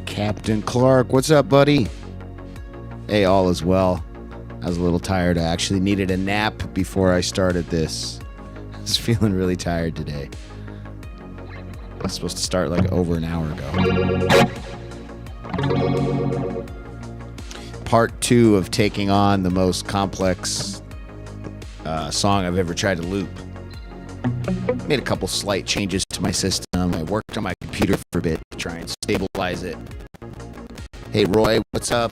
Captain Clark, what's up, buddy? Hey, all is well. I was a little tired. I actually needed a nap before I started this. I was feeling really tired today. I was supposed to start like over an hour ago. Part 2 of taking on the most complex song I've ever tried to loop. Made a couple slight changes to my system. I worked on my computer for a bit to try and stabilize it. Hey Roy, what's up?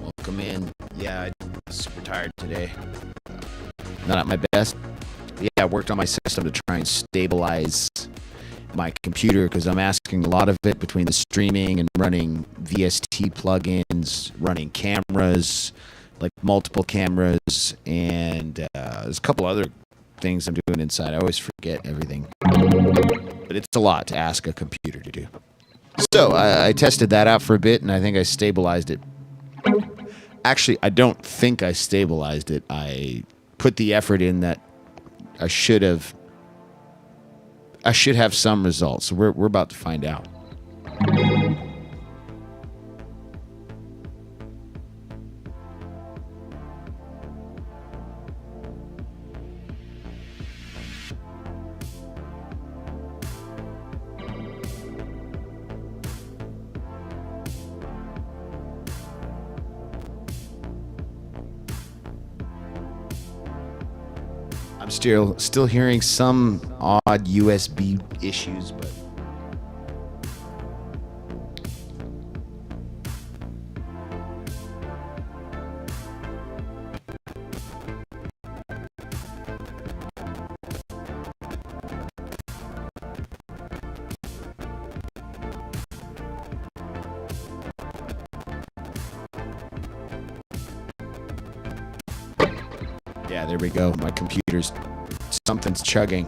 Welcome in. Yeah, I'm super tired today. Not at my best. Yeah, I worked on my system to try and stabilize my computer because I'm asking a lot of it between the streaming and running VST plugins, running cameras, like multiple cameras, and there's a couple other things I'm doing inside. I always forget everything. But it's a lot to ask a computer to do. So I tested that out for a bit, and I think I stabilized it. Actually, I don't think I stabilized it. I put the effort in that I should have some results. So we're about to find out. I'm still hearing some odd USB issues, but yeah, there we go. My computer's something's chugging.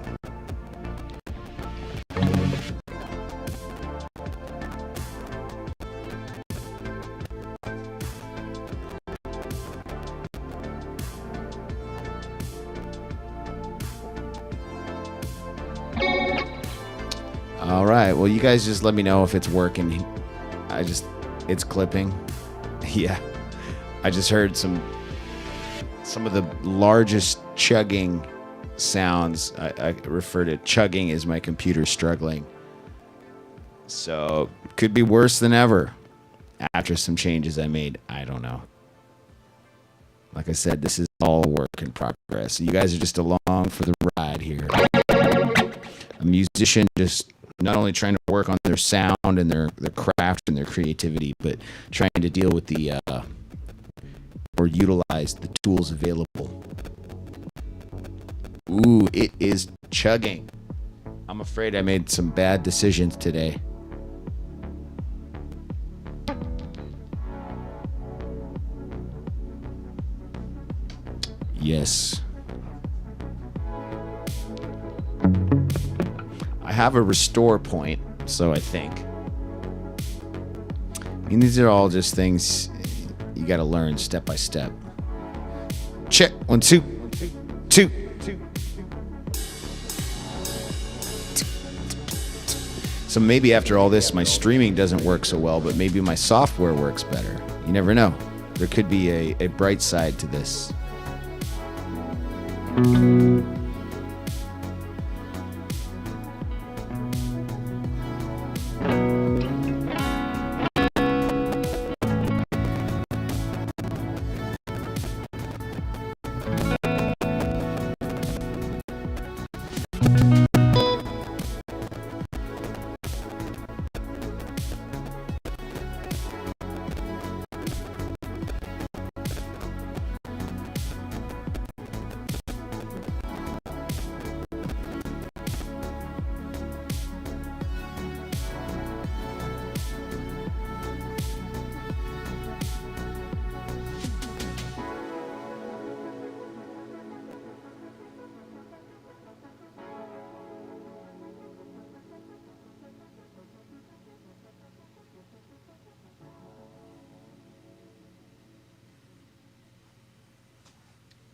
All right. Well, you guys just let me know if it's working. It's clipping. Yeah. I just heard some of the largest chugging sounds. I refer to chugging as my computer struggling. So it could be worse than ever after some changes I made. I don't know. Like I said, this is all work in progress. So you guys are just along for the ride here. A musician just not only trying to work on their sound and their craft and their creativity, but trying to deal with the or utilize the tools available. Ooh, it is chugging. I'm afraid I made some bad decisions today. Yes. I have a restore point, so I think. I mean, these are all just things you got to learn step by step. Check. 1, 2, 2. So maybe after all this, my streaming doesn't work so well, but maybe my software works better. You never know. There could be a bright side to this.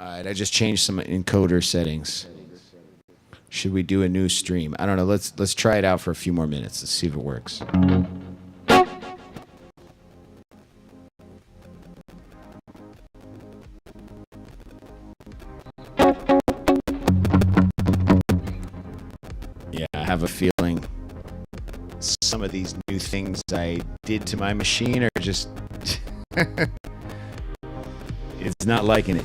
All right, I just changed some encoder settings. Should we do a new stream? I don't know. Let's try it out for a few more minutes. Let's see if it works. Yeah, I have a feeling some of these new things I did to my machine are just it's not liking it.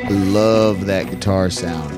Love that guitar sound.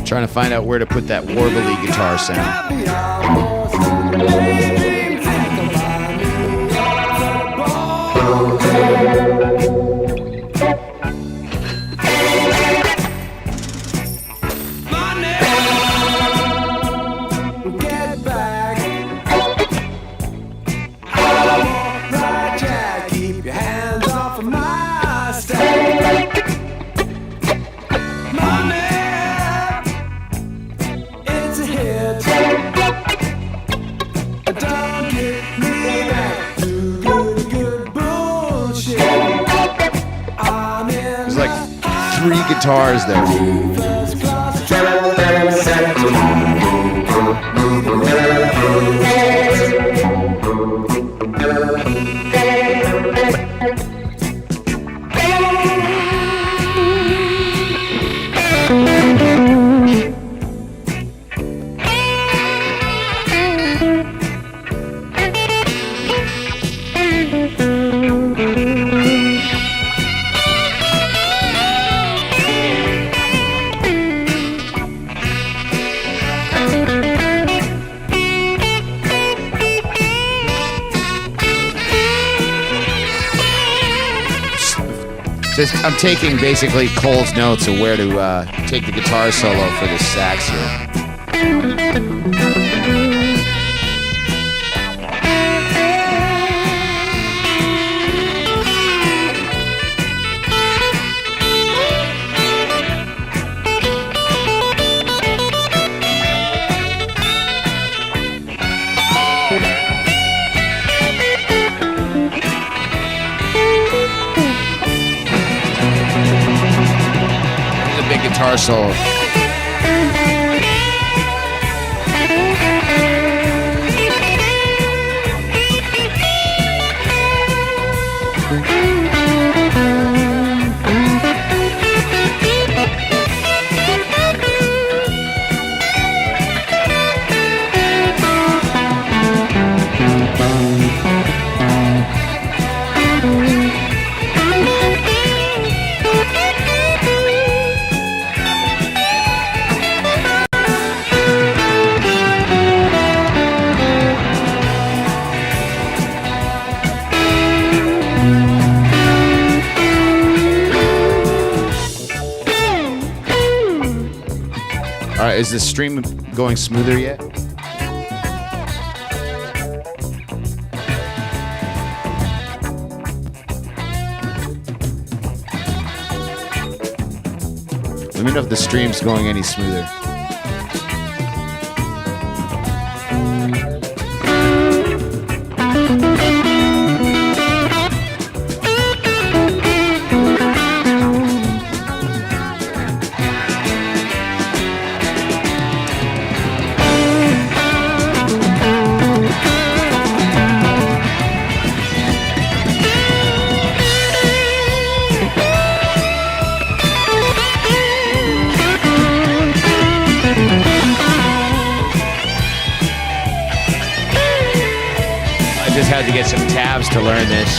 Trying to find out where to put that warbly guitar sound. Guitars there. I'm taking basically Cole's notes of where to take the guitar solo for this sax here. guitar solo. All right, is the stream going smoother yet? Let me know if the stream's going any smoother. Had to get some tabs to learn this.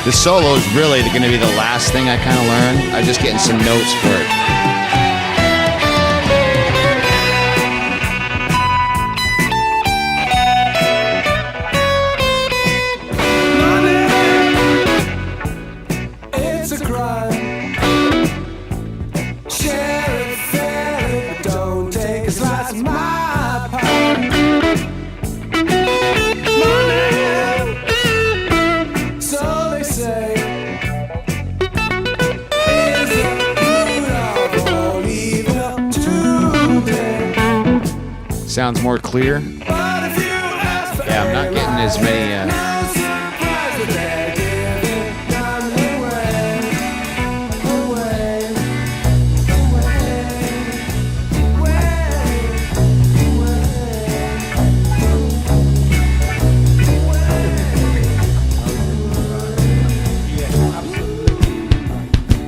The solo is really going to be the last thing I kind of learn. I'm just getting some notes for it. Sounds more clear. Yeah, I'm not getting as many.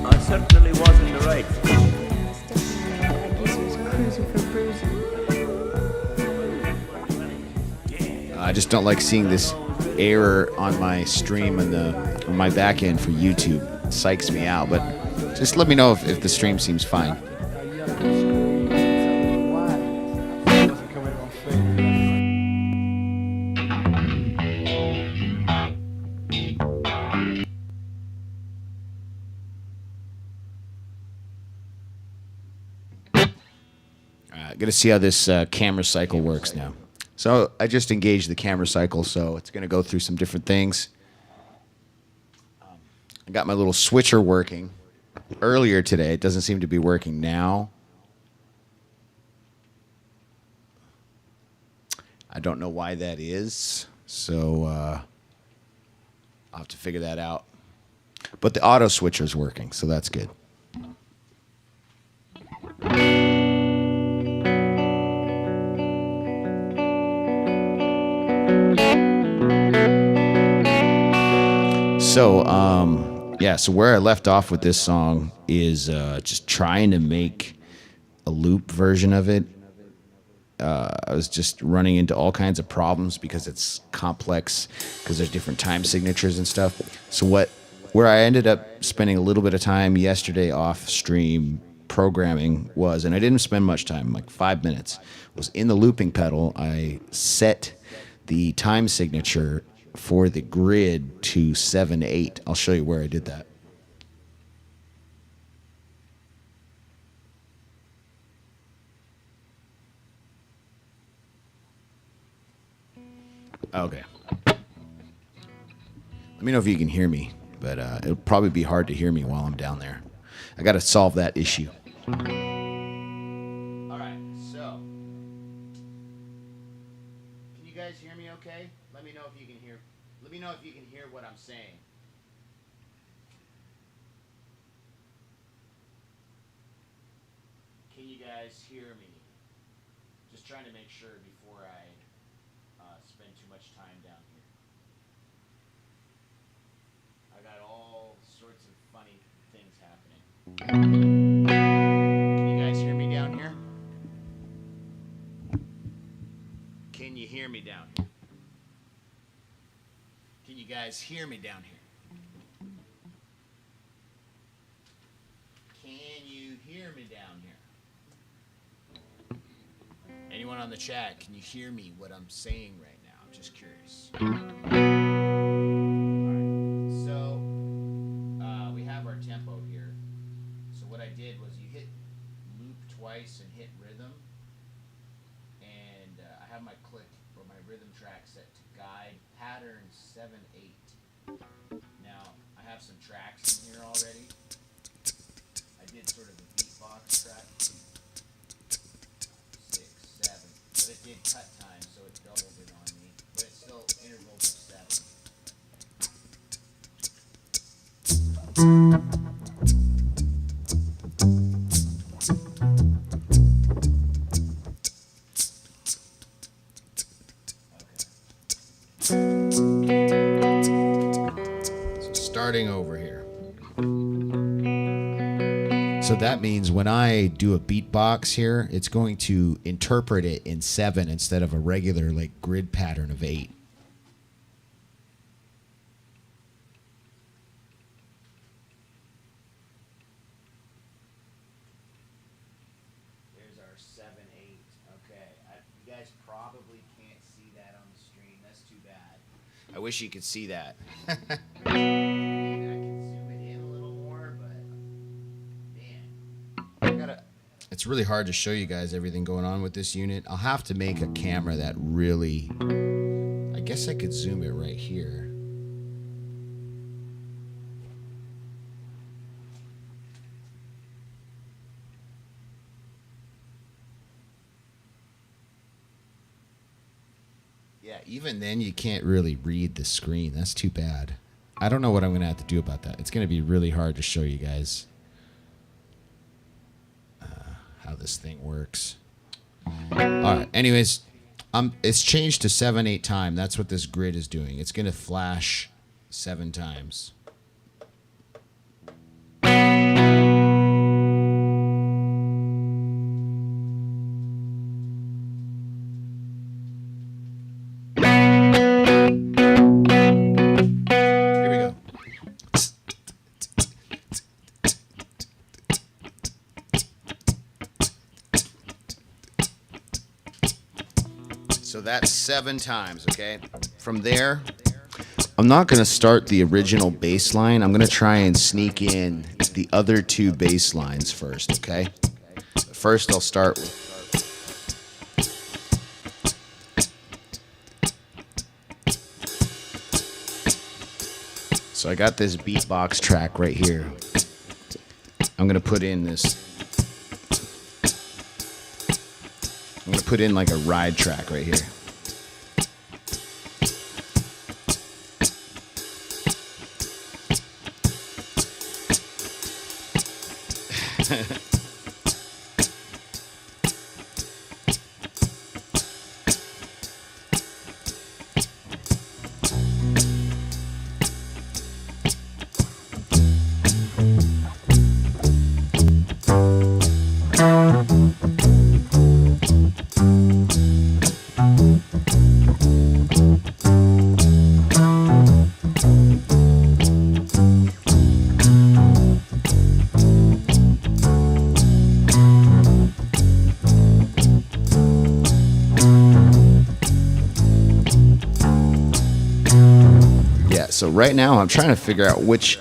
I certainly wasn't the right. I just don't like seeing this error on my stream and on my back end for YouTube. It psychs me out, but just let me know if the stream seems fine. Gonna see how this camera cycle works now. So I just engaged the camera cycle, so it's gonna go through some different things. I got my little switcher working earlier today. It doesn't seem to be working now. I don't know why that is, so I'll have to figure that out. But the auto switcher is working, so that's good. So, so where I left off with this song is just trying to make a loop version of it. I was just running into all kinds of problems because it's complex, because there's different time signatures and stuff. So where I ended up spending a little bit of time yesterday off stream programming was, and I didn't spend much time, like 5 minutes, was in the looping pedal. I set the time signature for the grid to 7/8. I'll show you where I did that. Okay. Let me know if you can hear me, but it'll probably be hard to hear me while I'm down there. I got to solve that issue. All right, so know if you can hear what I'm saying. Can you guys hear me? Just trying to make sure before I spend too much time down here. I got all sorts of funny things happening. Can you guys hear me down here? Can you hear me down here? Can you guys hear me down here? Can you hear me down here? Anyone on the chat, can you hear me what I'm saying right now? I'm just curious. Alright, so we have our tempo here. So what I did was you hit loop twice and hit rhythm. And I have my click or my rhythm track set to guide pattern 7/8. Now I have some tracks in here already. I did sort of a beatbox track. 6, 7. But it did cut time, so it doubled it on me. But it's still intervals of 7. Starting over here. So that means when I do a beatbox here, it's going to interpret it in 7 instead of a regular like grid pattern of 8. There's our 7/8. Okay, you guys probably can't see that on the screen. That's too bad. I wish you could see that. I can zoom it in a little more, but man, it's really hard to show you guys everything going on with this unit. I'll have to make a camera that really, I guess I could zoom it right here. Yeah, even then you can't really read the screen. That's too bad. I don't know what I'm going to have to do about that. It's going to be really hard to show you guys how this thing works. All right, anyways, it's changed to 7/8 time. That's what this grid is doing. It's going to flash 7 times. So that's 7 times, okay? From there, I'm not going to start the original bass line. I'm going to try and sneak in the other 2 bass lines first, okay? First, I'll start with... So I got this beatbox track right here. I'm going to put in this... I'm going to put in like a ride track right here. So right now I'm trying to figure out which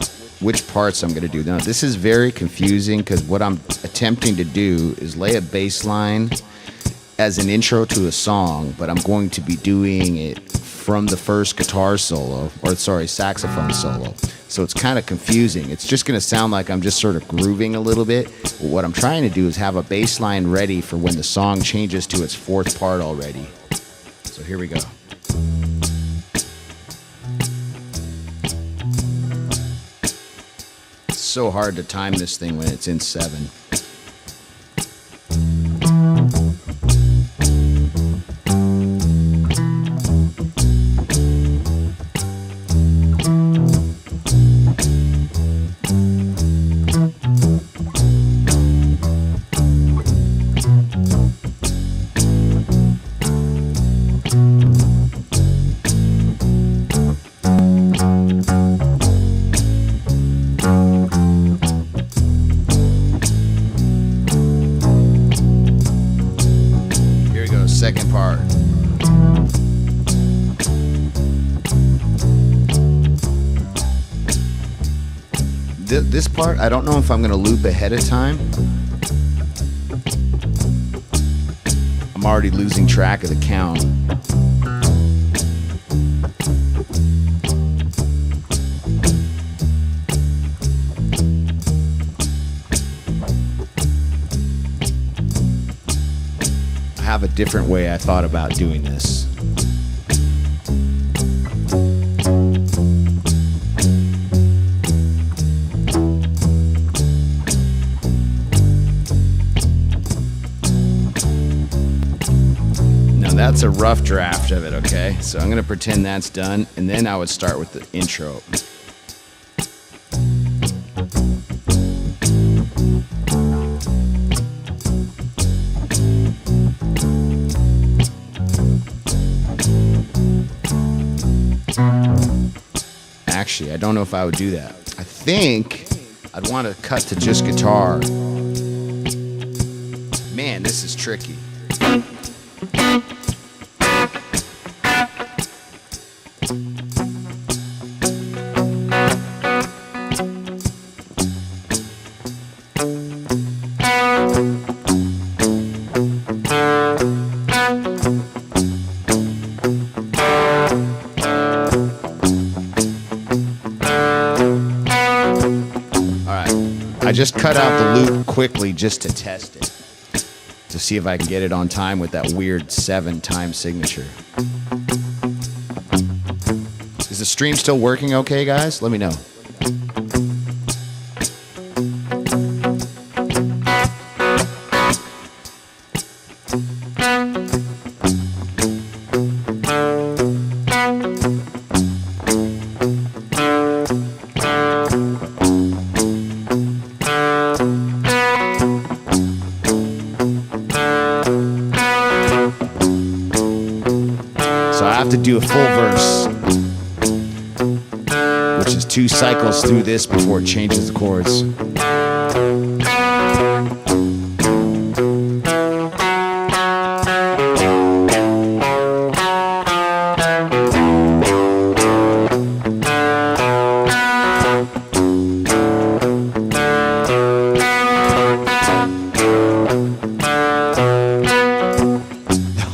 parts I'm going to do. Now this is very confusing because what I'm attempting to do is lay a bass line as an intro to a song, but I'm going to be doing it from the first guitar solo, or sorry, saxophone solo. So it's kind of confusing. It's just going to sound like I'm just sort of grooving a little bit. But what I'm trying to do is have a bass line ready for when the song changes to its 4th part already. So here we go. so hard to time this thing when it's in 7. Second part. This part, I don't know if I'm going to loop ahead of time. I'm already losing track of the count. Have a different way I thought about doing this. Now that's a rough draft of it, okay? So I'm gonna pretend that's done, and then I would start with the intro. Actually, I don't know if I would do that. I think I'd want to cut to just guitar. Man, this is tricky. I just cut out the loop quickly just to test it, to see if I can get it on time with that weird 7 time signature. Is the stream still working okay, guys? Let me know. To do a full verse, which is 2 cycles through this before it changes the chords.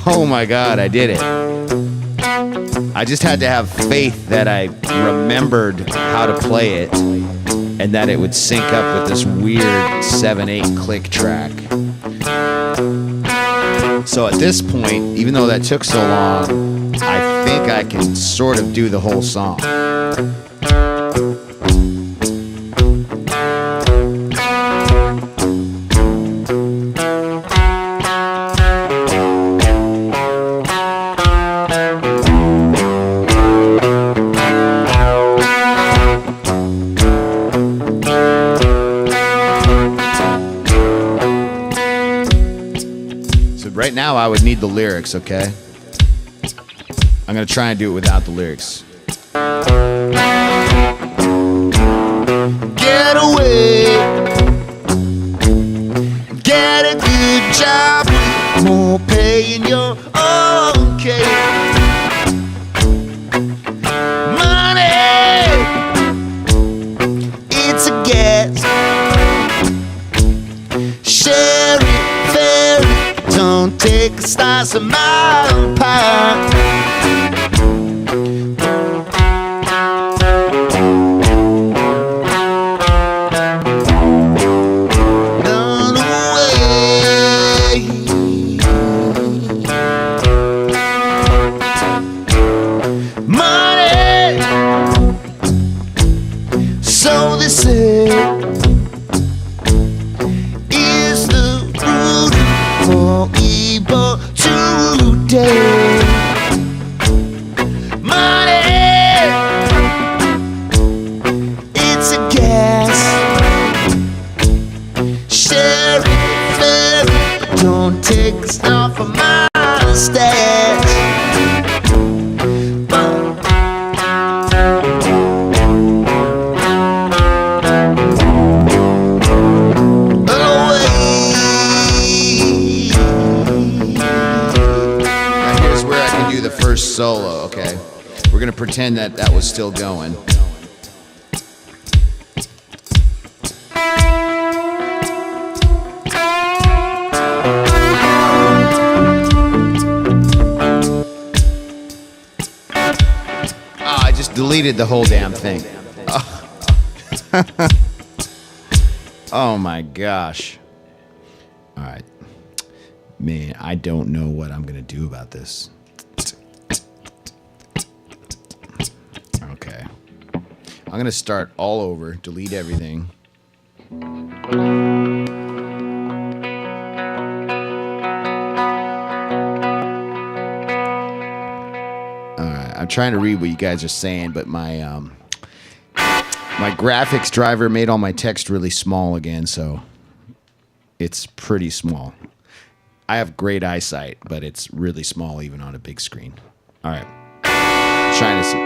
Oh my God, I did it. I just had to have faith that I remembered how to play it and that it would sync up with this weird 7/8 click track. So at this point, even though that took so long, I think I can sort of do the whole song. Right now, I would need the lyrics, okay? I'm gonna try and do it without the lyrics. Get away, get a good job, more pay in your own case. Money, it's a gas. Share it, fair it, don't take a slice of my pie. So they say going to pretend that that was still going. I just deleted the whole damn thing. Oh, oh my gosh. All right. Man, I don't know what I'm going to do about this. Okay. I'm going to start all over, delete everything. I'm trying to read what you guys are saying, but my my graphics driver made all my text really small again, so it's pretty small. I have great eyesight, but it's really small even on a big screen. All right. Trying to see.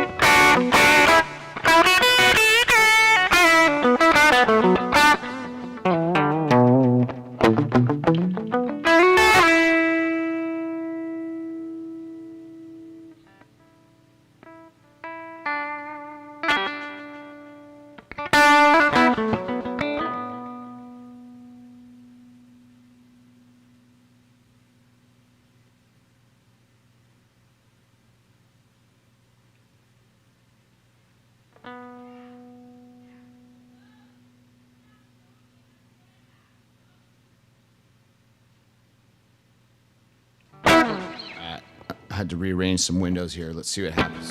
I had to rearrange some windows here. Let's see what happens.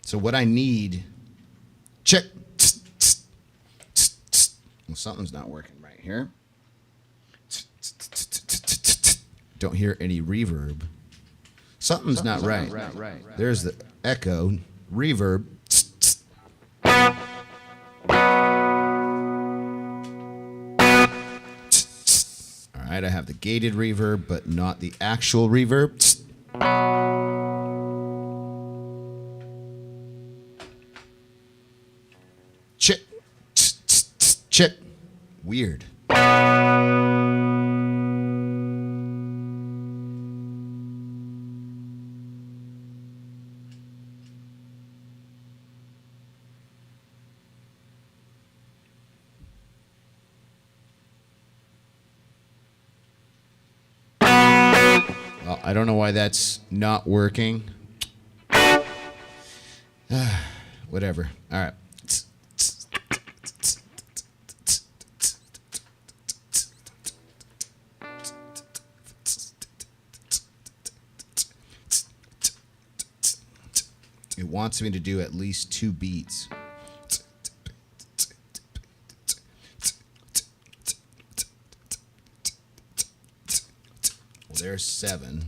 So what I need, check. Well, something's not working right here. Don't hear any reverb. Something's not right. There's the echo, reverb. All right, I have the gated reverb, but not the actual reverb. Check. Check. Weird. Well, I don't know why that's not working. Whatever. All right. It wants me to do at least 2 beats. Well, there's 7.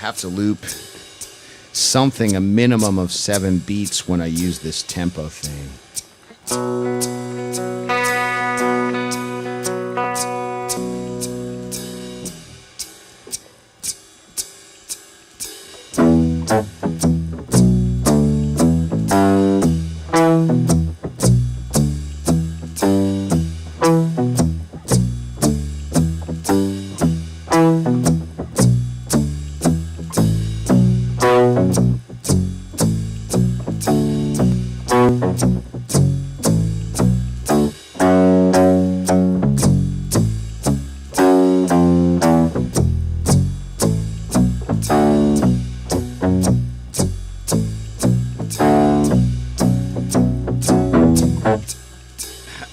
Have to loop something a minimum of 7 beats when I use this tempo thing.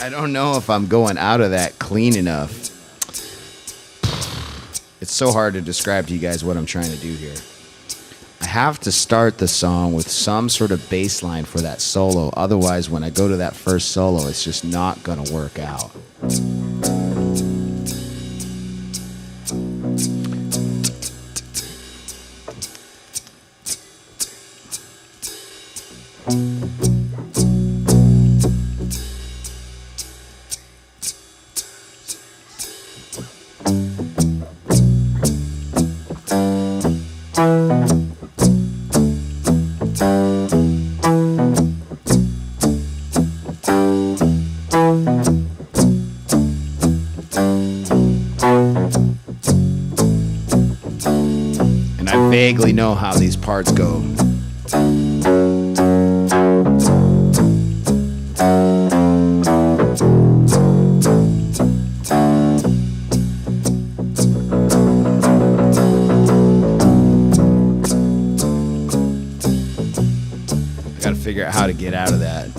I don't know if I'm going out of that clean enough. It's so hard to describe to you guys what I'm trying to do here. I have to start the song with some sort of bass line for that solo. Otherwise, when I go to that first solo, it's just not going to work out. I vaguely know how these parts go. I gotta figure out how to get out of that.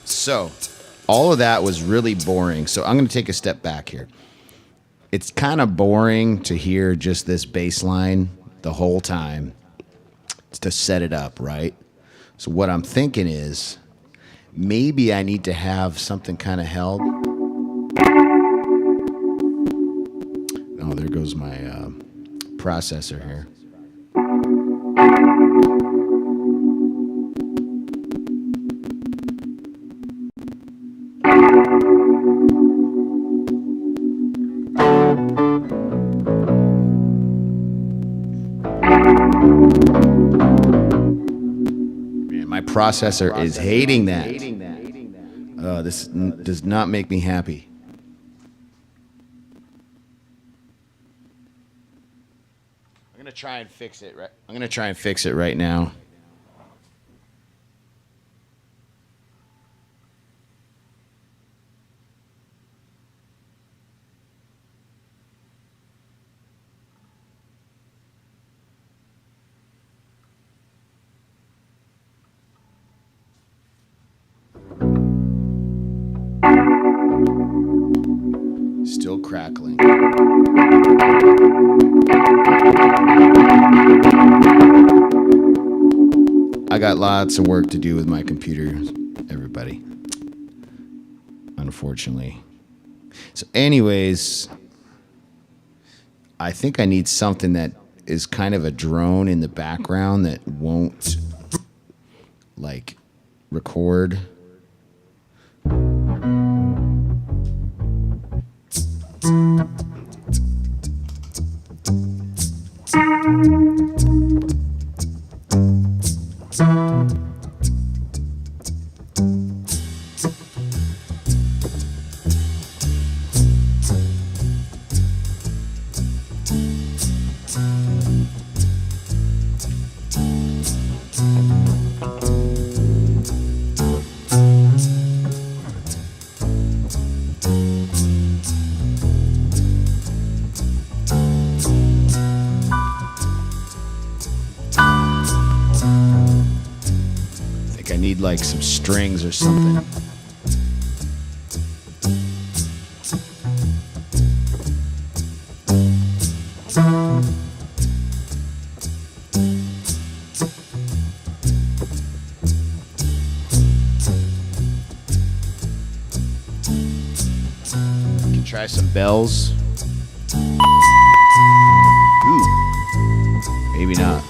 So all of that was really boring. So I'm going to take a step back here. It's kind of boring to hear just this bass line the whole time to set it up, right? So what I'm thinking is maybe I need to have something kind of held. Oh, there goes my processor here. My processor is hating that. This does not make me happy. I'm gonna try and fix it. I'm gonna try and fix it right now. Still crackling. I got lots of work to do with my computer, everybody. Unfortunately. So anyways, I think I need something that is kind of a drone in the background that won't like record. Like some strings or something. Can try some bells. Ooh, maybe not.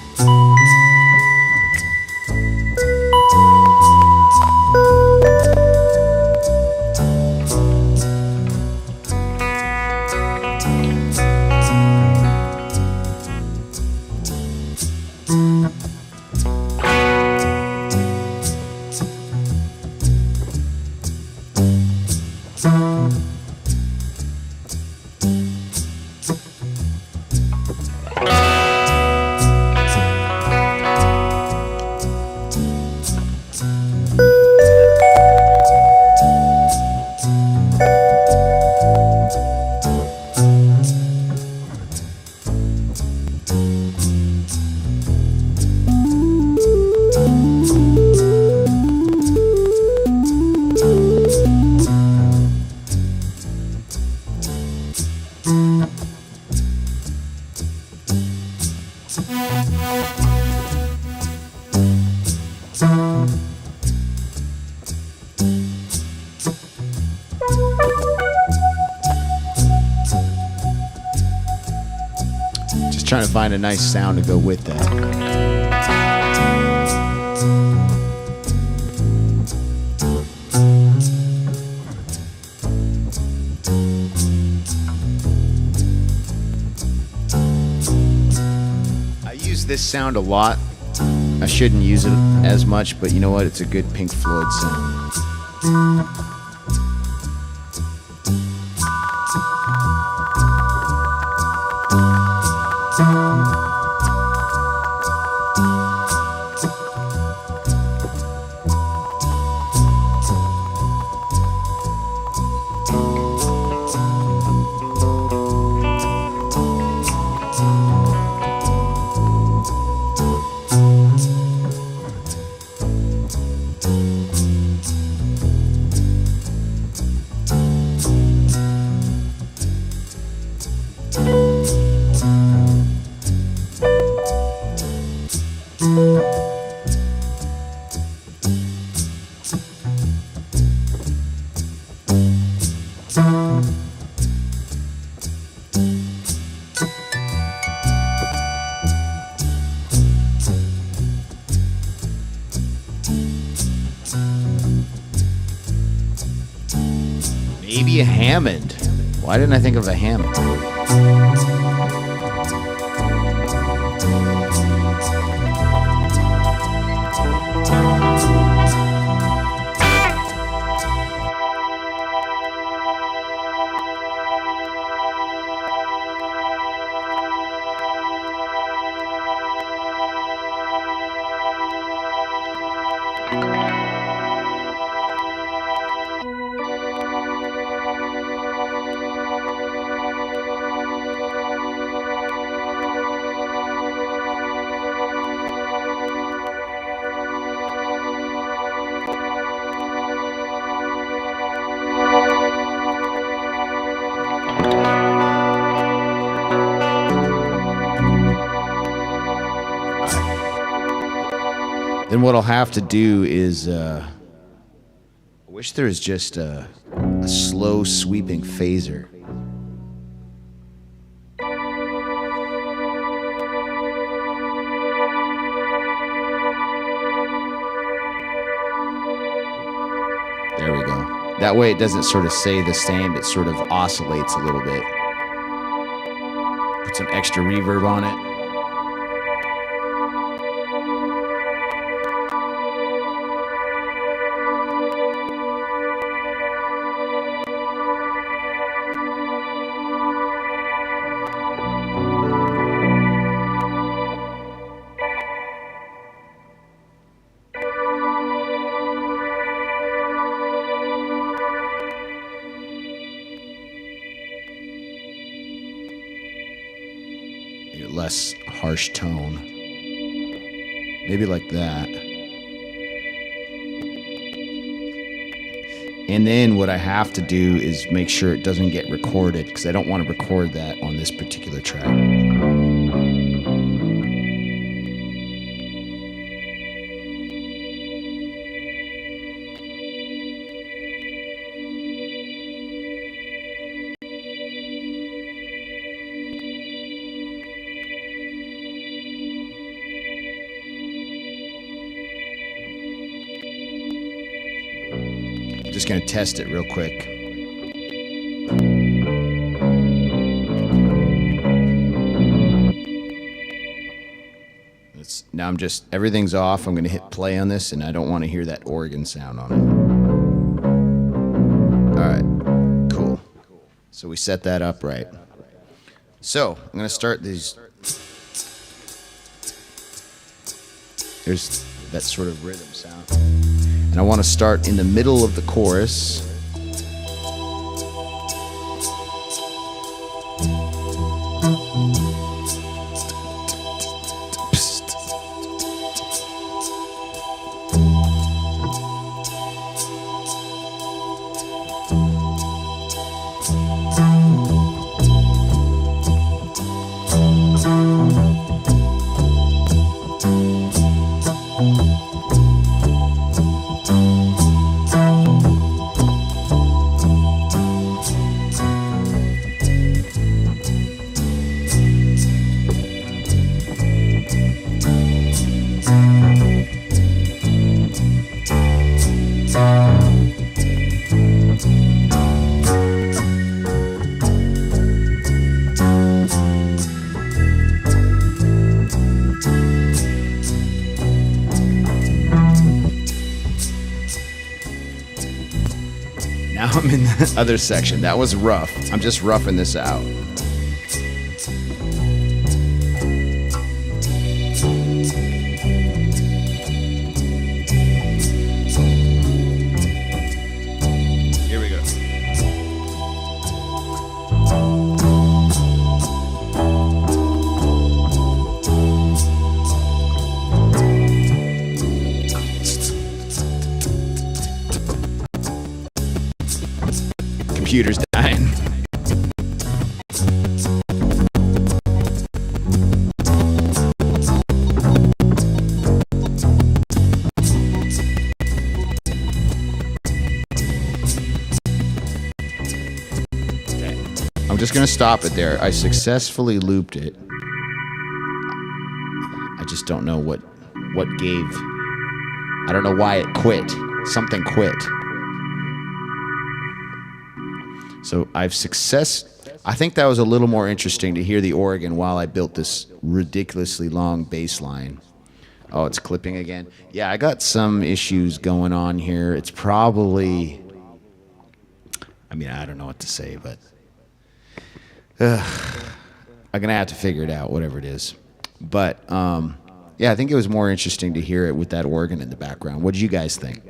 find a nice sound to go with that. This sound a lot. I shouldn't use it as much, but you know what? It's a good Pink Floyd sound. Maybe a Hammond. Why didn't I think of a Hammond? Then what I'll have to do is, I wish there was just a slow sweeping phaser. There we go. That way it doesn't sort of stay the same, it sort of oscillates a little bit. Put some extra reverb on it. Less harsh tone. Maybe like that. And then what I have to do is make sure it doesn't get recorded, because I don't want to record that on this particular track. Just going to test it real quick. Now everything's off. I'm going to hit play on this, and I don't want to hear that organ sound on it. All right, cool. So we set that up right. So I'm going to start these. There's that sort of rhythm sound. And I want to start in the middle of the chorus. Now I'm in the other section. That was rough. I'm just roughing this out. Here we go. Computer's dying. Okay. I'm just gonna stop it there. I successfully looped it. I just don't know what gave. I don't know why it quit. Something quit. So I think that was a little more interesting to hear the organ while I built this ridiculously long bass line. Oh, it's clipping again. Yeah, I got some issues going on here. It's probably, I mean, I don't know what to say, but I'm going to have to figure it out, whatever it is. But yeah, I think it was more interesting to hear it with that organ in the background. What did you guys think?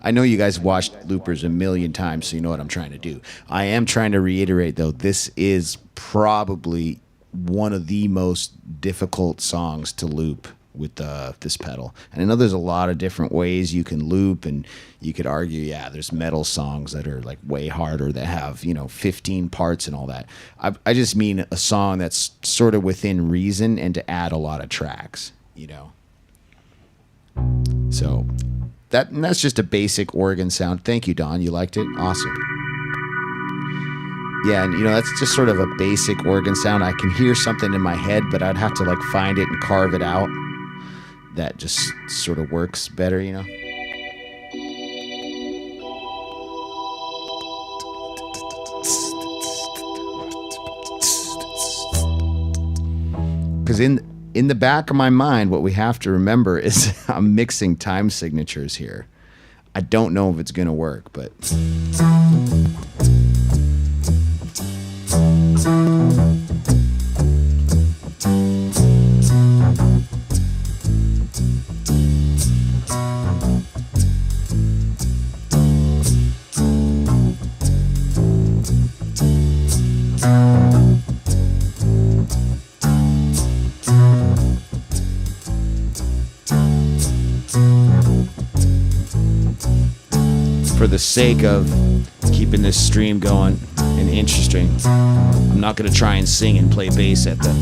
I know you guys watched loopers a million times, so you know what I'm trying to do. I am trying to reiterate, though, this is probably one of the most difficult songs to loop with this pedal. And I know there's a lot of different ways you can loop, and you could argue, yeah, there's metal songs that are like way harder that have, 15 parts and all that. I just mean a song that's sort of within reason and to add a lot of tracks, So... that's just a basic organ sound. Thank you, Don. You liked it? Awesome. Yeah, and that's just sort of a basic organ sound. I can hear something in my head, but I'd have to find it and carve it out. That just sort of works better, Because in the back of my mind, what we have to remember is I'm mixing time signatures here. I don't know if it's going to work, but... For the sake of keeping this stream going and interesting, I'm not going to try and sing and play bass at the...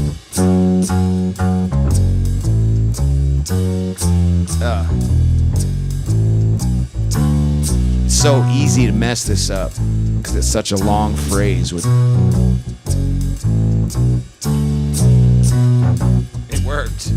It's so easy to mess this up because it's such a long phrase with... It worked.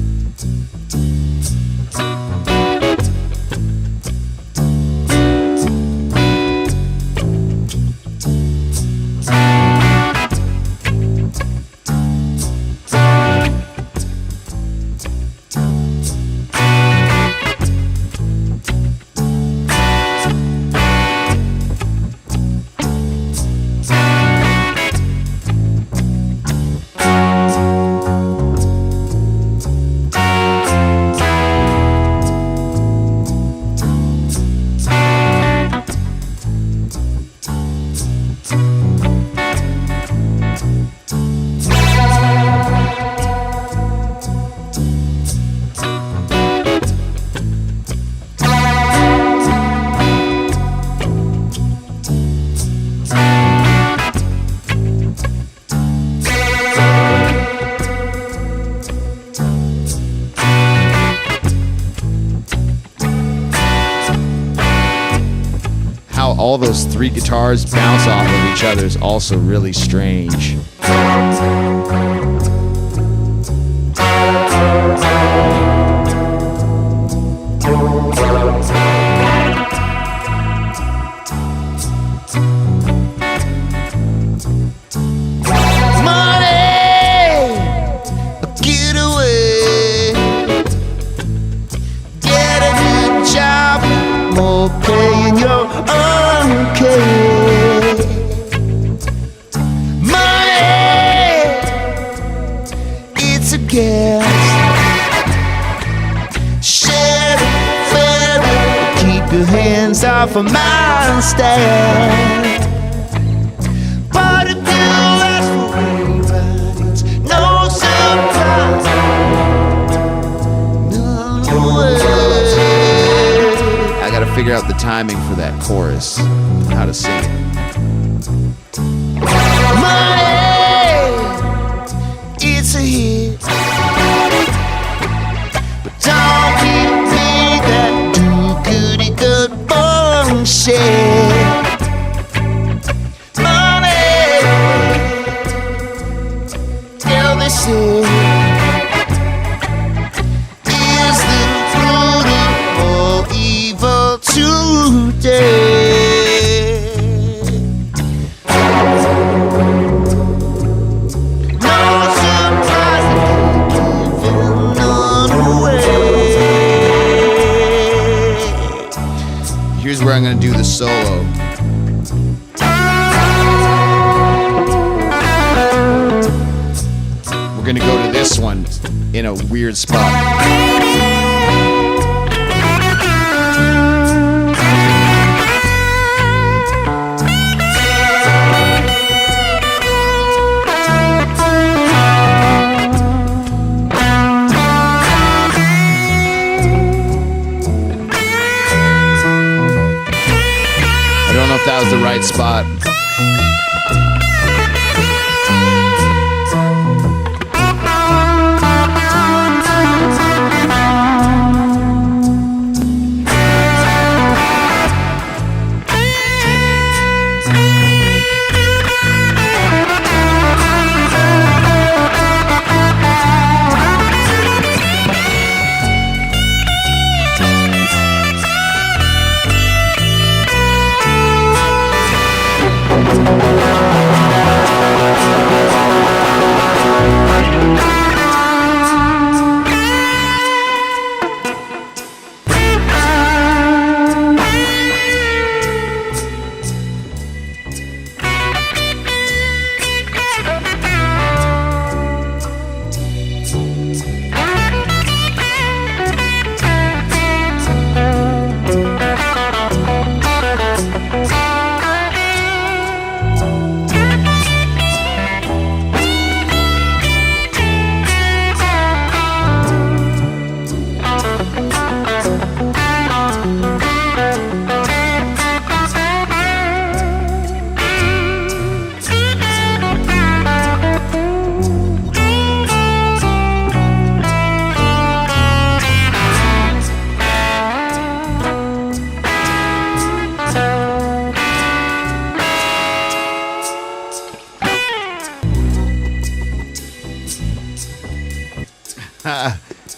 All those three guitars bounce off of each other is also really strange. Paying your uncared your hands off of my stand. But if you ask for me, right, it's no surprise. No way. I gotta figure out the timing for that chorus, how to sing it. Money, it's a hit. But don't give me that do-goody-good bullshit. Money, yeah, this is the root of all evil today. Here's where I'm gonna do the solo. We're gonna go to this one in a weird spot. That was the right spot.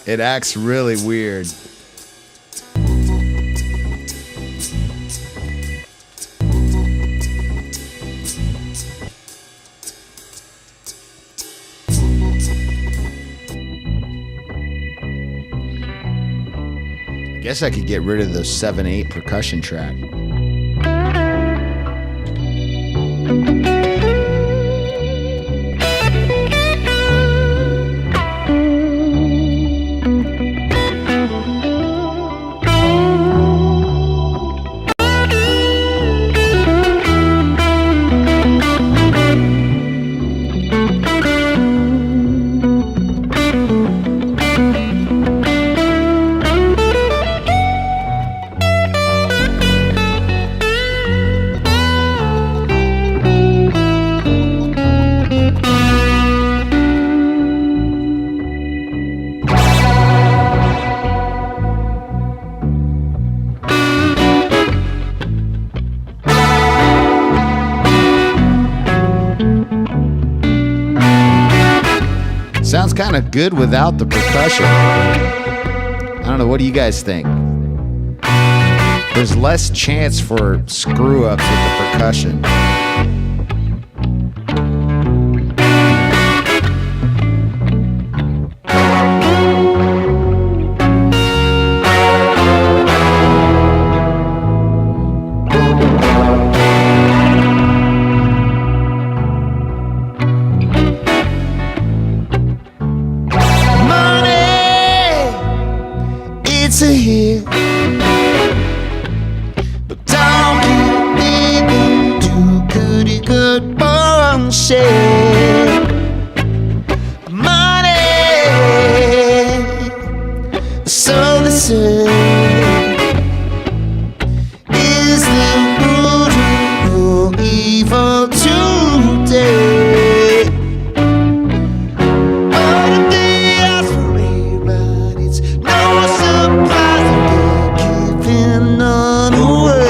It acts really weird. I guess I could get rid of the 7/8 percussion track. Sounds kind of good without the percussion. I don't know, what do you guys think? There's less chance for screw-ups with the percussion. It's a hit. share money. So listen, is the root of evil today? But if they ask for rain, right, it's no surprise that they're giving none away.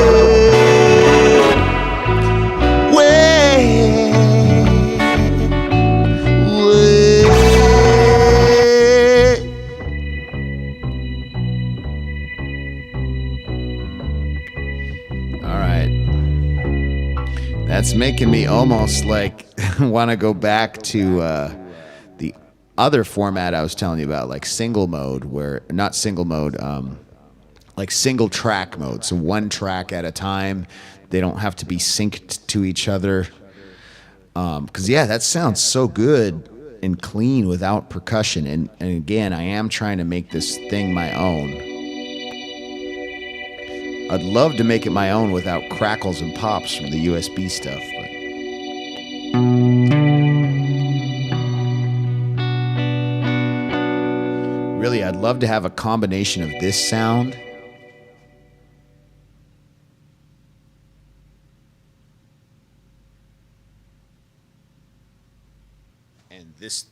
That's making me almost like want to go back to the other format I was telling you about, like single mode, where not single mode, like single track mode. So one track at a time. They don't have to be synced to each other. Because yeah, that sounds so good and clean without percussion. And again, I am trying to make this thing my own. I'd love to make it my own without crackles and pops from the USB stuff, but really, I'd love to have a combination of this sound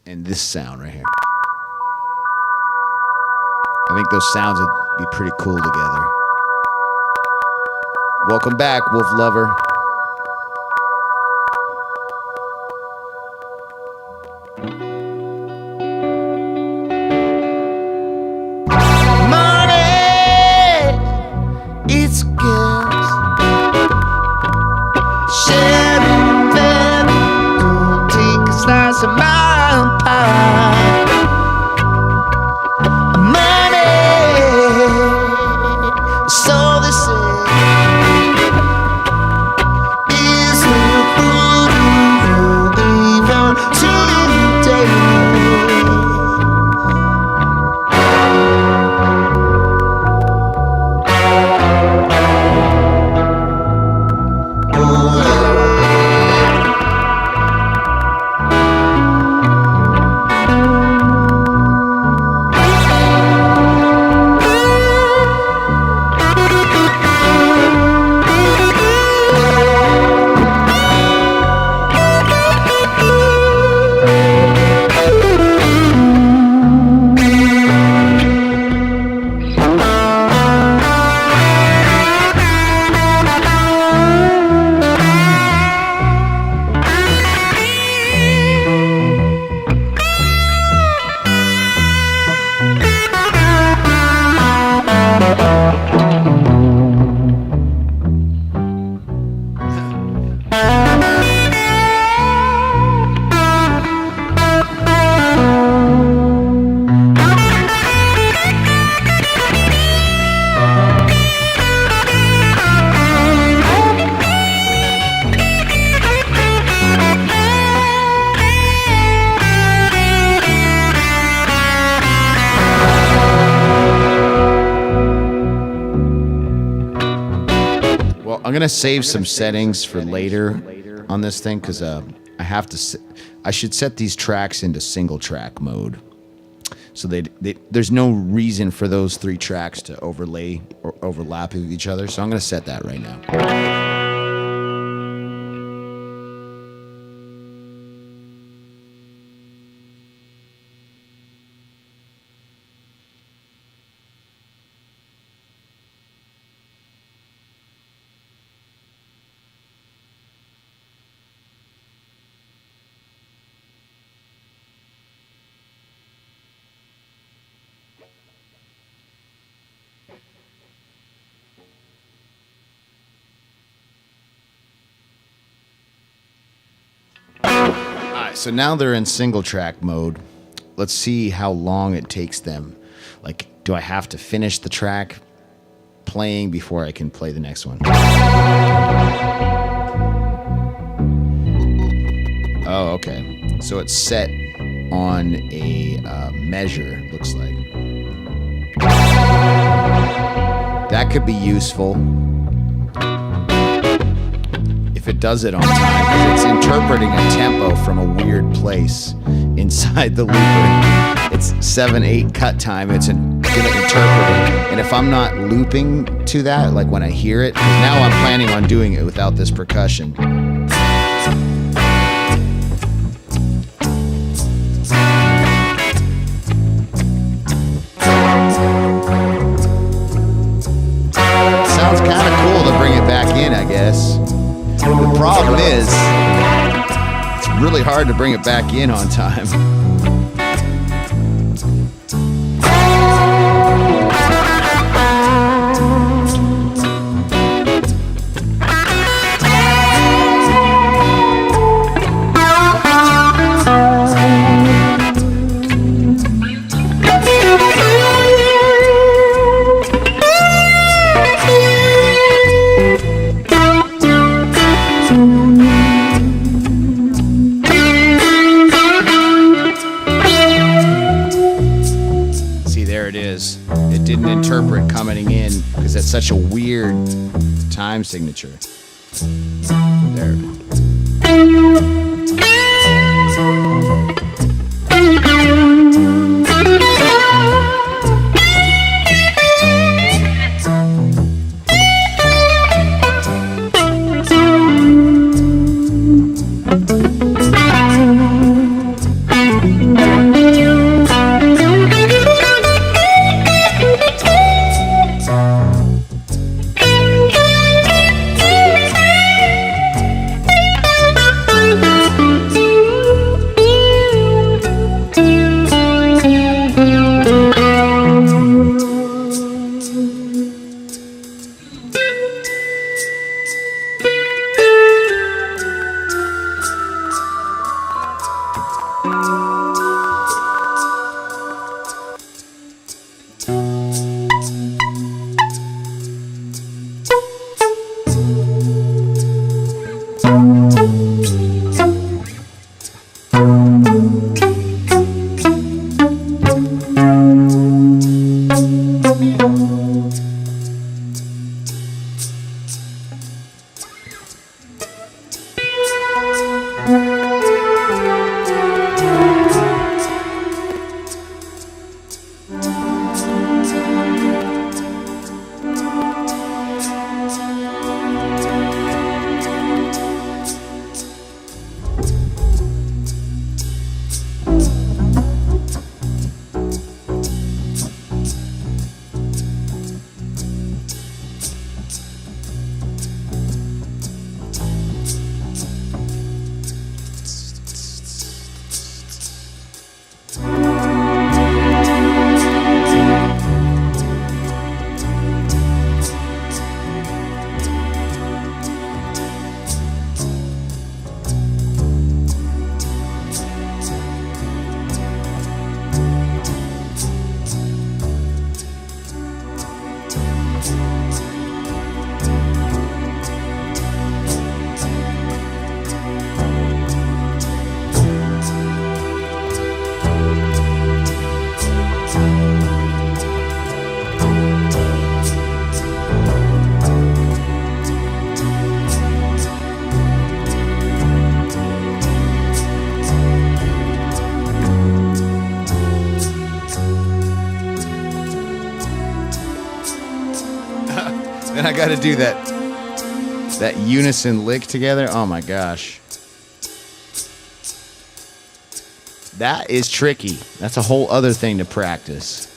and this sound right here. I think those sounds would be pretty cool together. Welcome back, Wolf Lover. Money, it's scarce. Sharing them, don't take a slice of my pie. Money, so they say. I'm gonna save some settings for later on this thing because I should set these tracks into single track mode, so there's no reason for those three tracks to overlay or overlap with each other. So I'm gonna set that right now. So now they're in single track mode. Let's see how long it takes them. Like, do I have to finish the track playing before I can play the next one? Oh, okay. So it's set on a measure, looks like. That could be useful. if it does it on time, because it's interpreting a tempo from a weird place inside the looper. It's 7/8 cut time. It's gonna interpret it, and if I'm not looping to that, like when I hear it, because now I'm planning on doing it without this percussion. Sounds kind of cool to bring it back in, I guess. The problem is, it's really hard to bring it back in on time. It didn't interpret coming in because it's such a weird time signature. There. Then I got to do that unison lick together. Oh my gosh. That is tricky. That's a whole other thing to practice.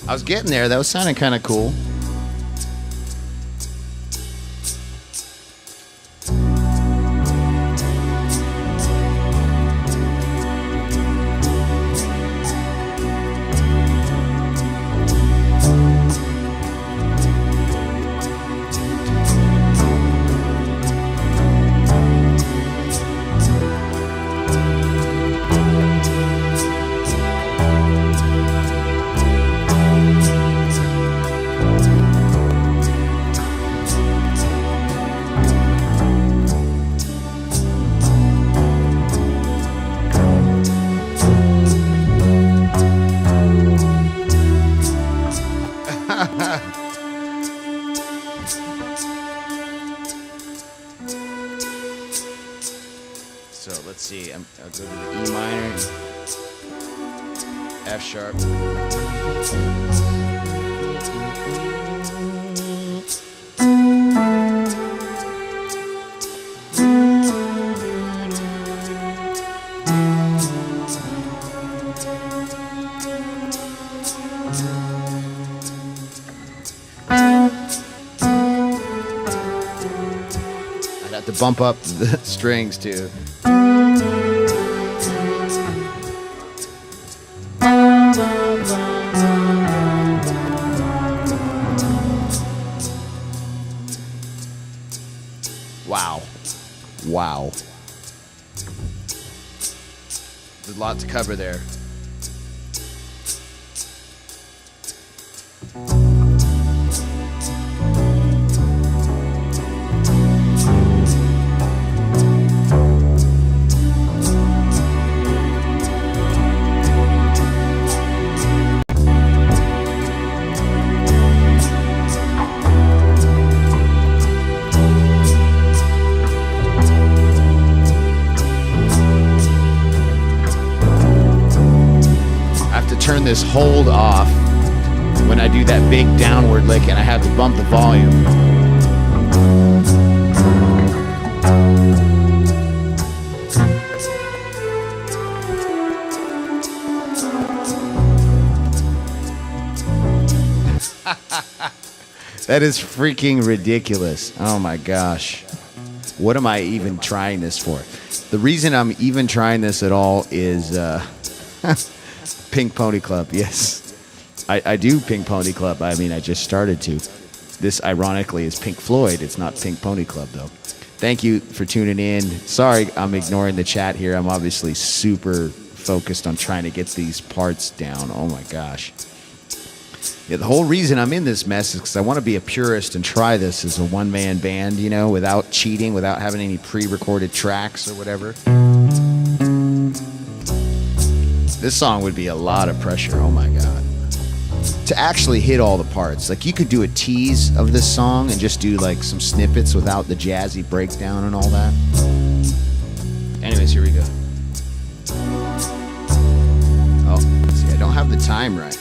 I was getting there. That was sounding kind of cool. Let's see. I'll go to the E minor, F sharp. I'd have to bump up the strings too. Wow. Wow. There's a lot to cover there. Turn this hold off when I do that big downward lick, and I have to bump the volume. That is freaking ridiculous. Oh my gosh. What am I even trying this for? The reason I'm even trying this at all is Pink Pony Club, yes. I do Pink Pony Club. I mean, I just started to. This, ironically, is Pink Floyd. It's not Pink Pony Club, though. Thank you for tuning in. Sorry, I'm ignoring the chat here. I'm obviously super focused on trying to get these parts down. Oh, my gosh. Yeah, the whole reason I'm in this mess is because I want to be a purist and try this as a one-man band, you know, without cheating, without having any pre-recorded tracks or whatever. This song would be a lot of pressure, oh my god. To actually hit all the parts. Like, you could do a tease of this song and just do like some snippets without the jazzy breakdown and all that. Anyways, here we go. Oh, see, I don't have the time right.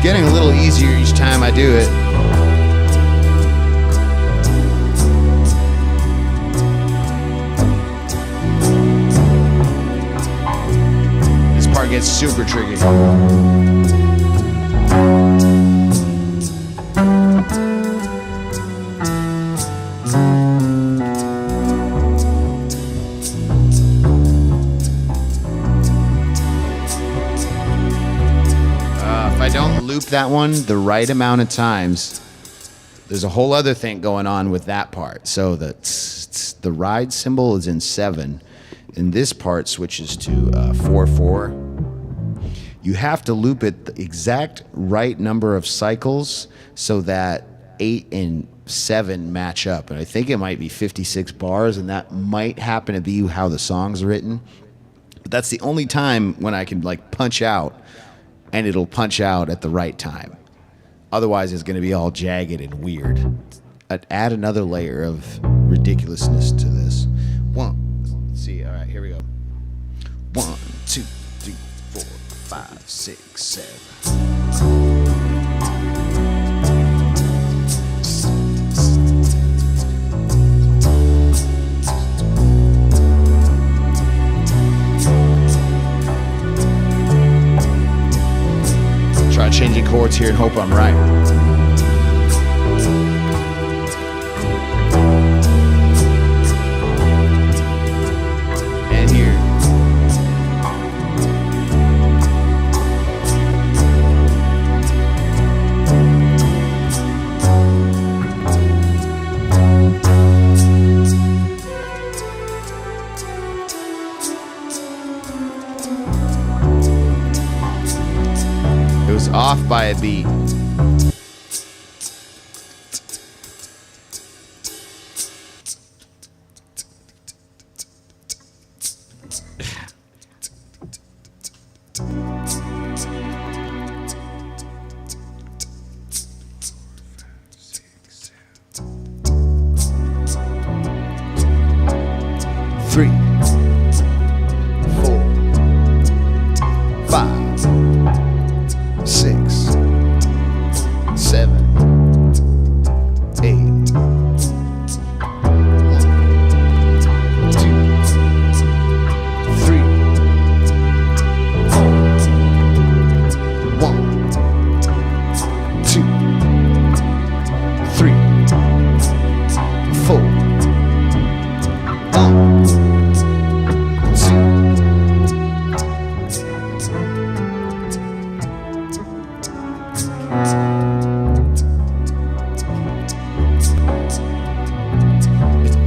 Getting a little easier each time I do it. This part gets super tricky. Loop that one the right amount of times. There's a whole other thing going on with that part. So the ride cymbal is in 7, and this part switches to 4/4. You have to loop it the exact right number of cycles so that 8 and 7 match up. And I think it might be 56 bars, and that might happen to be how the song's written. But that's the only time when I can like punch out, and it'll punch out at the right time. Otherwise, it's going to be all jagged and weird. I'd add another layer of ridiculousness to this. Let's see. All right, here we go. 1, 2, 3, 4, 5, 6, 7. Try changing chords here and hope I'm right. And here. Off by a beat. Three, 4, 5, 6, 7, 8. 1, 2, 3, 4. 1, 2, 3, 4. 1, 2.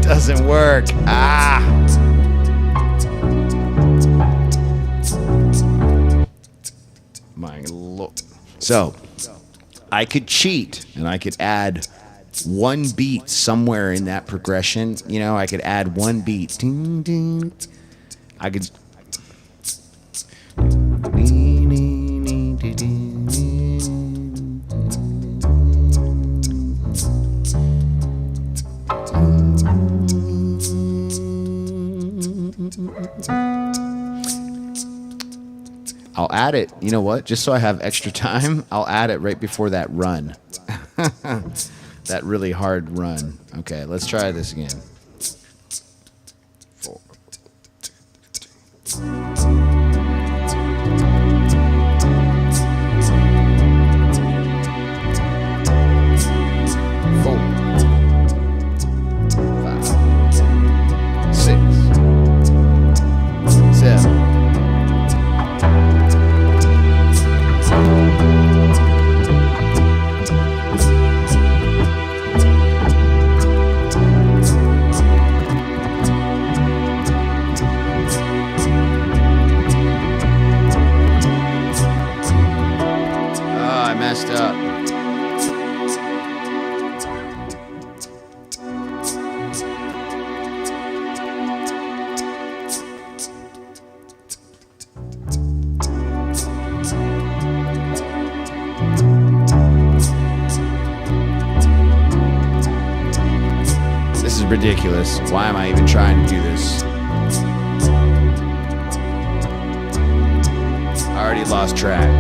Doesn't work. My lord. So I could cheat and I could add one beat somewhere in that progression. You know, I could add one beat. Ding, ding. I could. I'll add it, you know what? Just so I have extra time, I'll add it right before that run. That really hard run. Okay, let's try this again. 4, 2, 4, 5, 6, 7. Messed up. This is ridiculous. Why am I even trying to do this? I already lost track.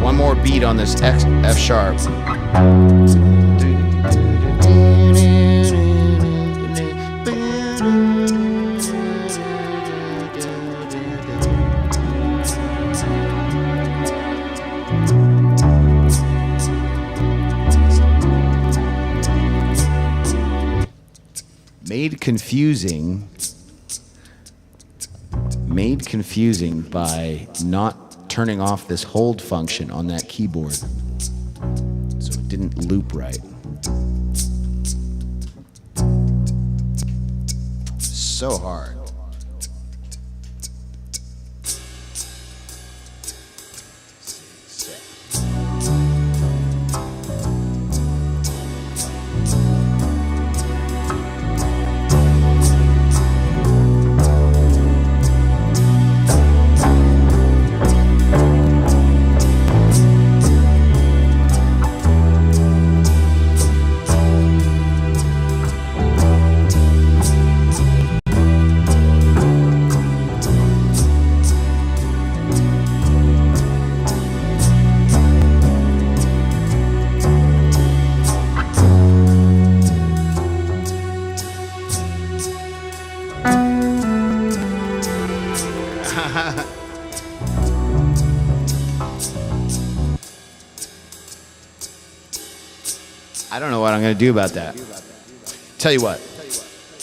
One more beat on this F sharp. Made confusing by not turning off this hold function on that keyboard, so it didn't loop right. So hard. I don't know what I'm going to do about that. Tell you what,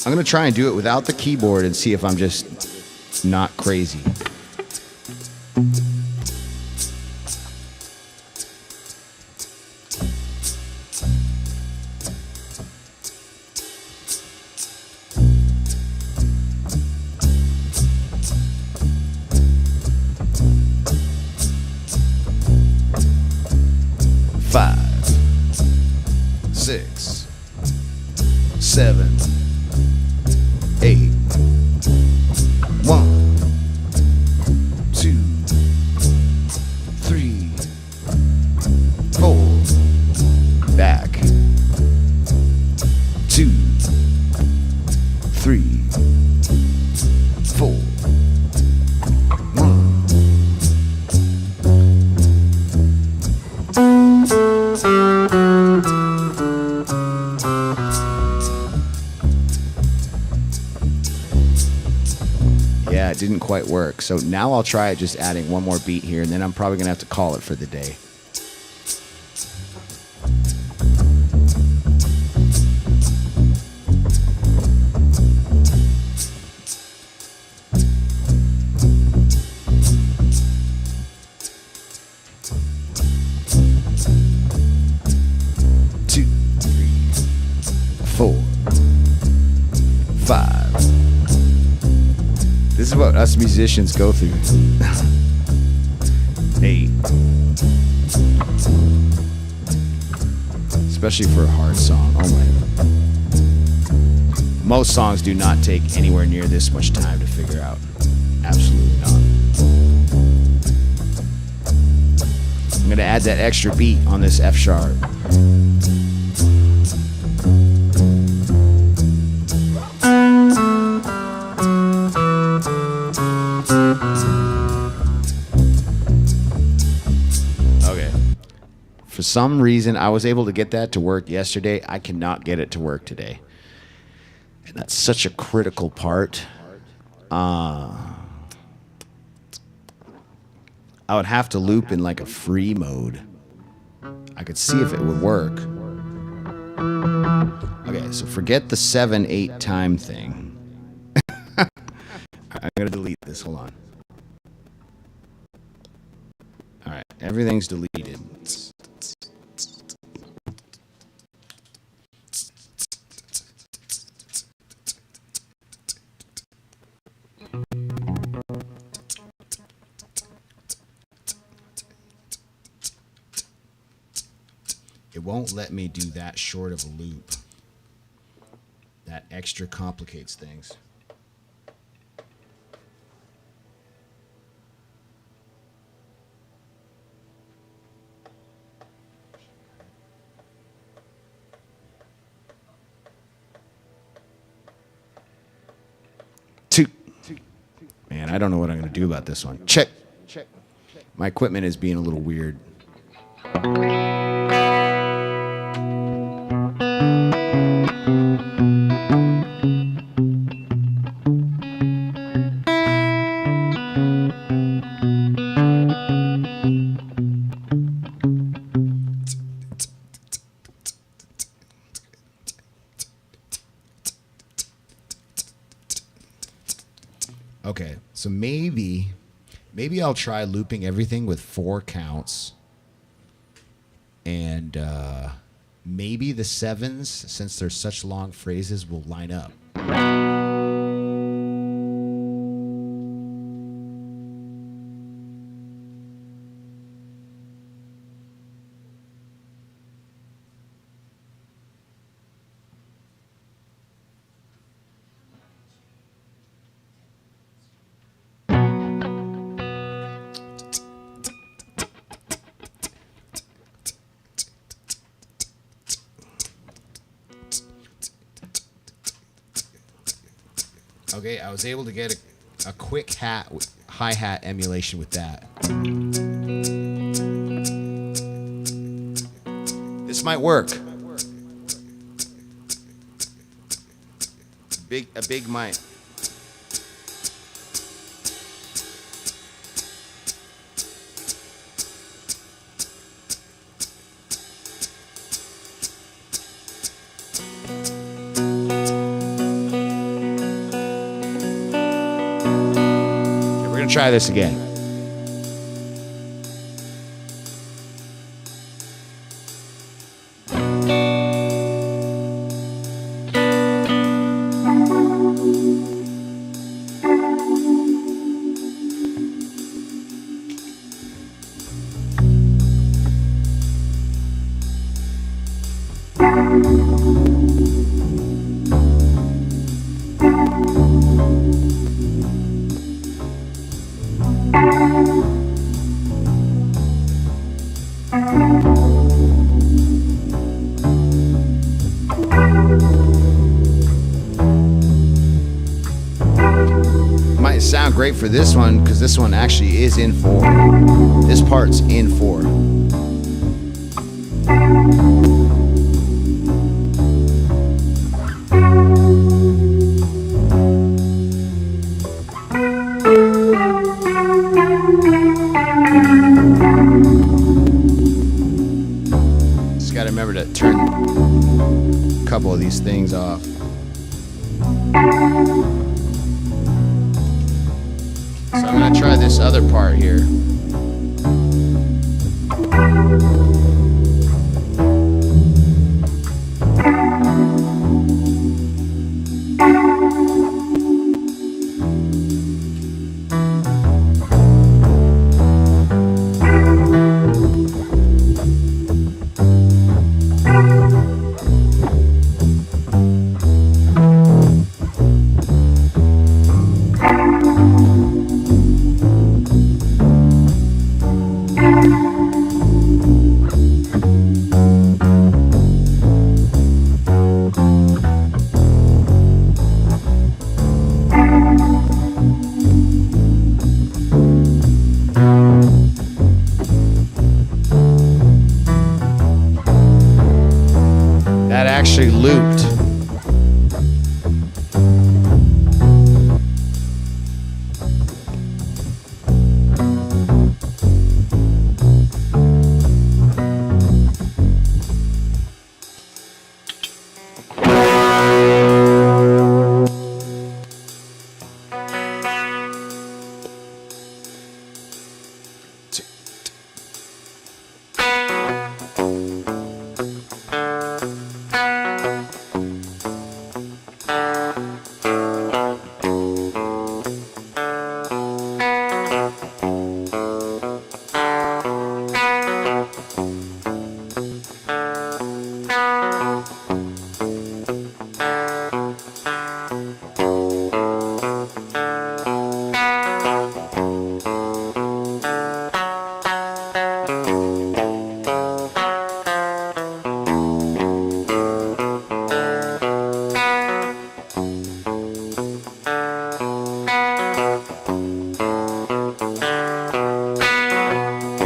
I'm going to try and do it without the keyboard and see if I'm just not crazy. 7, 8. 1, 2, 3, 4. Back. 2, 3, 4. 1. Yeah, it didn't quite work. So now I'll try it just adding one more beat here, and then I'm probably gonna have to call it for the day. This is what us musicians go through. 8. Especially for a hard song. Oh my. Most songs do not take anywhere near this much time to figure out. Absolutely not. I'm gonna add that extra beat on this F sharp. For some reason, I was able to get that to work yesterday. I cannot get it to work today. And that's such a critical part. I would have to loop in like a free mode. I could see if it would work. Okay, so forget the 7/8 time thing. I'm going to delete this. Hold on. All right, everything's deleted. It won't let me do that short of a loop. That extra complicates things. Man, I don't know what I'm going to do about this one. Check. My equipment is being a little weird. Okay, so maybe I'll try looping everything with 4 counts, and maybe the 7s, since they're such long phrases, will line up. Okay, I was able to get a quick hi-hat emulation with that. This might work. A big mic. Try this again. might sound great for this one because this one actually is in 4. This part's in 4. Just gotta remember to turn a couple of these things off. So I'm gonna try this other part here. Actually looped.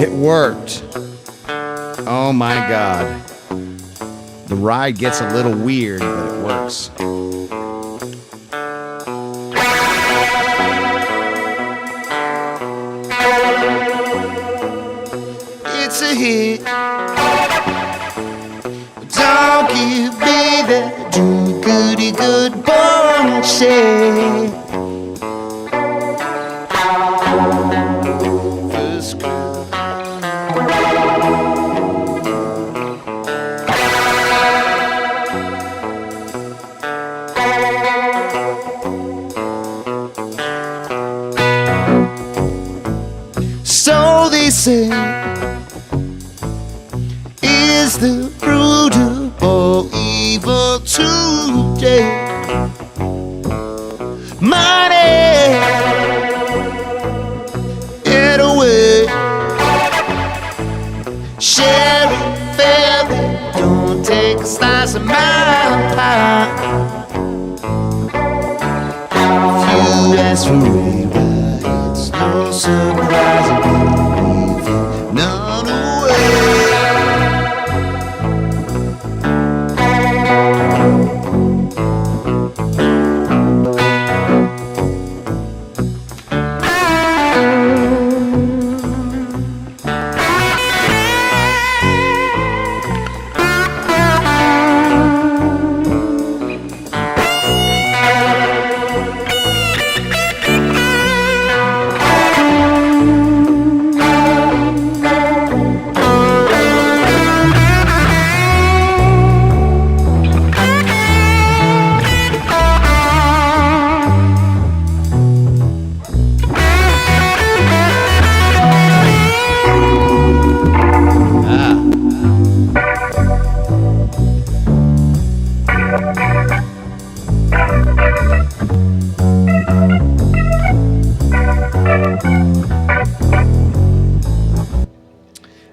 It worked. Oh my God. The ride gets a little weird, but it works. It's a hit. Don't you be that do goody good bullshit. So they say is the root of all evil today. Money, get away. Sharing fairly, don't take a slice of my pie. If you ask for it, it's no surprise if you leave it none away.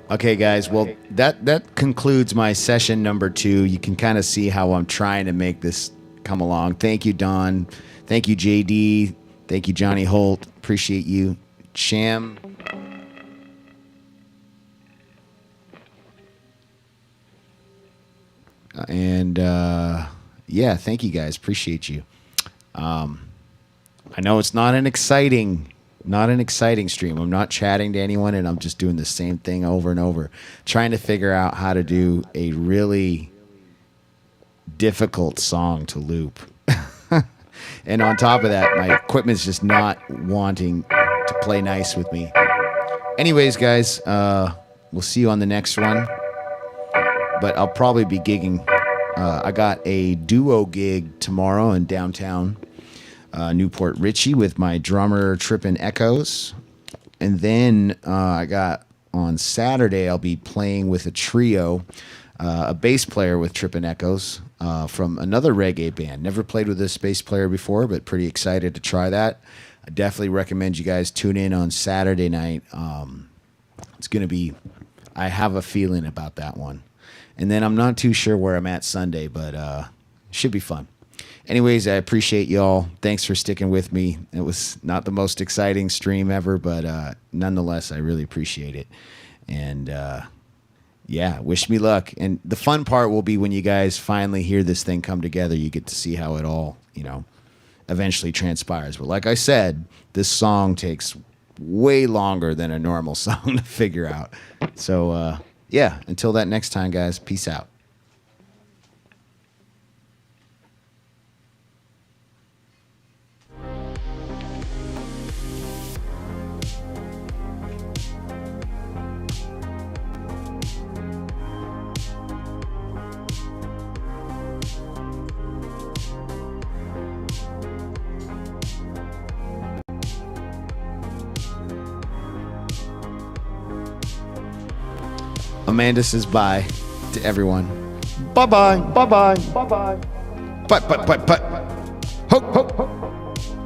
Okay, guys, well, that concludes my session number 2. You can kind of see how I'm trying to make this come along. Thank you, Don. Thank you, JD. Thank you, Johnny Holt. Appreciate you. Sham. And yeah, thank you guys. Appreciate you. I know it's not an exciting stream. I'm not chatting to anyone, and I'm just doing the same thing over and over, trying to figure out how to do a really difficult song to loop. And on top of that, my equipment's just not wanting to play nice with me. Anyways, guys, we'll see you on the next one. But I'll probably be gigging. I got a duo gig tomorrow in downtown Newport Richie with my drummer Trippin' Echoes. And then I got on Saturday, I'll be playing with a trio, a bass player with Trippin' Echoes from another reggae band. Never played with this bass player before, but pretty excited to try that. I definitely recommend you guys tune in on Saturday night. It's going to be, I have a feeling about that one. And then I'm not too sure where I'm at Sunday, but should be fun. Anyways, I appreciate y'all. Thanks for sticking with me. It was not the most exciting stream ever, but nonetheless, I really appreciate it. And yeah, wish me luck. And the fun part will be when you guys finally hear this thing come together. You get to see how it all, eventually transpires. But like I said, this song takes way longer than a normal song to figure out. So, yeah, until that next time, guys, peace out. Amanda says bye to everyone. Bye-bye, bye-bye, bye-bye. But. Hook, hook, hook.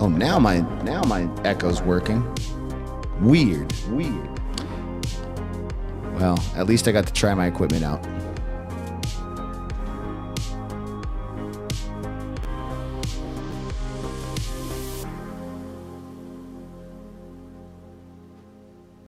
Oh, now my echo's working. Weird. Well, at least I got to try my equipment out.